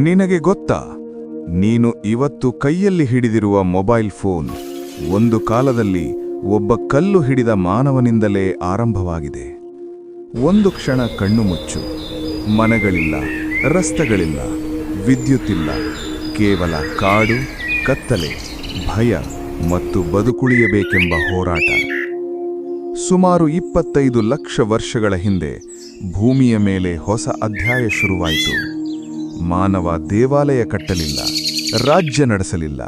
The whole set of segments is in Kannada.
ನಿನಗೆ ಗೊತ್ತಾ, ನೀನು ಇವತ್ತು ಕೈಯಲ್ಲಿ ಹಿಡಿದಿರುವ ಮೊಬೈಲ್ ಫೋನ್ ಒಂದು ಕಾಲದಲ್ಲಿ ಒಬ್ಬ ಕಲ್ಲು ಹಿಡಿದ ಮಾನವನಿಂದಲೇ ಆರಂಭವಾಗಿದೆ. ಒಂದು ಕ್ಷಣ ಕಣ್ಣು ಮುಚ್ಚು. ಮನೆಗಳಿಲ್ಲ, ರಸ್ತೆಗಳಿಲ್ಲ, ವಿದ್ಯುತ್ತಿಲ್ಲ, ಕೇವಲ ಕಾಡು, ಕತ್ತಲೆ, ಭಯ ಮತ್ತು ಬದುಕುಳಿಯಬೇಕೆಂಬ ಹೋರಾಟ. ಸುಮಾರು 25 ಲಕ್ಷ ವರ್ಷಗಳ ಹಿಂದೆ ಭೂಮಿಯ ಮೇಲೆ ಹೊಸ ಅಧ್ಯಾಯ ಶುರುವಾಯಿತು. ಮಾನವ ದೇವಾಲಯ ಕಟ್ಟಲಿಲ್ಲ, ರಾಜ್ಯ ನಡೆಸಲಿಲ್ಲ,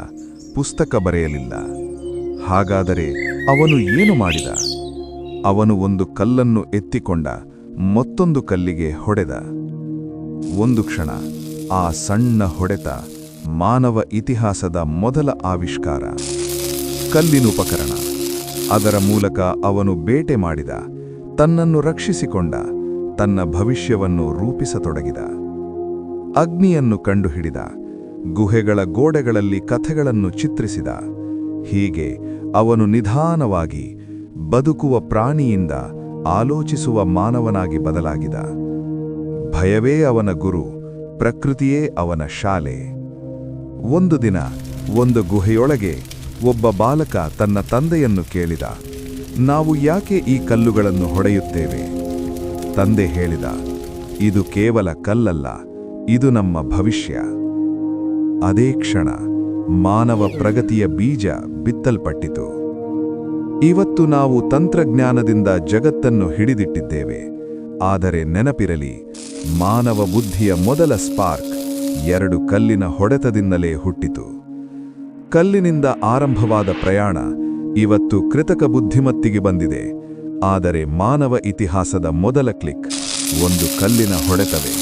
ಪುಸ್ತಕ ಬರೆಯಲಿಲ್ಲ. ಹಾಗಾದರೆ ಅವನು ಏನು ಮಾಡಿದ? ಅವನು ಒಂದು ಕಲ್ಲನ್ನು ಎತ್ತಿಕೊಂಡ, ಮತ್ತೊಂದು ಕಲ್ಲಿಗೆ ಹೊಡೆದ. ಒಂದು ಕ್ಷಣ ಆ ಸಣ್ಣ ಹೊಡೆತ ಮಾನವ ಇತಿಹಾಸದ ಮೊದಲ ಆವಿಷ್ಕಾರ. ಕಲ್ಲಿನುಪಕರಣ. ಅದರ ಮೂಲಕ ಅವನು ಬೇಟೆ ಮಾಡಿದ, ತನ್ನನ್ನು ರಕ್ಷಿಸಿಕೊಂಡ, ತನ್ನ ಭವಿಷ್ಯವನ್ನು ರೂಪಿಸತೊಡಗಿದ. ಅಗ್ನಿಯನ್ನು ಕಂಡುಹಿಡಿದ, ಗುಹೆಗಳ ಗೋಡೆಗಳಲ್ಲಿ ಕಥೆಗಳನ್ನು ಚಿತ್ರಿಸಿದ. ಹೀಗೆ ಅವನು ನಿಧಾನವಾಗಿ ಬದುಕುವ ಪ್ರಾಣಿಯಿಂದ ಆಲೋಚಿಸುವ ಮಾನವನಾಗಿ ಬದಲಾಗಿದ. ಭಯವೇ ಅವನ ಗುರು, ಪ್ರಕೃತಿಯೇ ಅವನ ಶಾಲೆ. ಒಂದು ದಿನ ಒಂದು ಗುಹೆಯೊಳಗೆ ಒಬ್ಬ ಬಾಲಕ ತನ್ನ ತಂದೆಯನ್ನು ಕೇಳಿದ, ನಾವು ಯಾಕೆ ಈ ಕಲ್ಲುಗಳನ್ನು ಹೊಡೆಯುತ್ತೇವೆ? ತಂದೆ ಹೇಳಿದ, ಇದು ಕೇವಲ ಕಲ್ಲಲ್ಲ, ಇದು ನಮ್ಮ ಭವಿಷ್ಯ. ಅದೇ ಕ್ಷಣ ಮಾನವ ಪ್ರಗತಿಯ ಬೀಜ ಬಿತ್ತಲ್ಪಟ್ಟಿತು. ಇವತ್ತು ನಾವು ತಂತ್ರಜ್ಞಾನದಿಂದ ಜಗತ್ತನ್ನು ಹಿಡಿದಿಟ್ಟಿದ್ದೇವೆ. ಆದರೆ ನೆನಪಿರಲಿ, ಮಾನವ ಬುದ್ಧಿಯ ಮೊದಲ ಸ್ಪಾರ್ಕ್ 2 ಕಲ್ಲಿನ ಹೊಡೆತದಿಂದಲೇ ಹುಟ್ಟಿತು. ಕಲ್ಲಿನಿಂದ ಆರಂಭವಾದ ಪ್ರಯಾಣ ಇವತ್ತು ಕೃತಕ ಬುದ್ಧಿಮತ್ತಿಗೆ ಬಂದಿದೆ. ಆದರೆ ಮಾನವ ಇತಿಹಾಸದ ಮೊದಲ ಕ್ಲಿಕ್ ಒಂದು ಕಲ್ಲಿನ ಹೊಡೆತವೇ.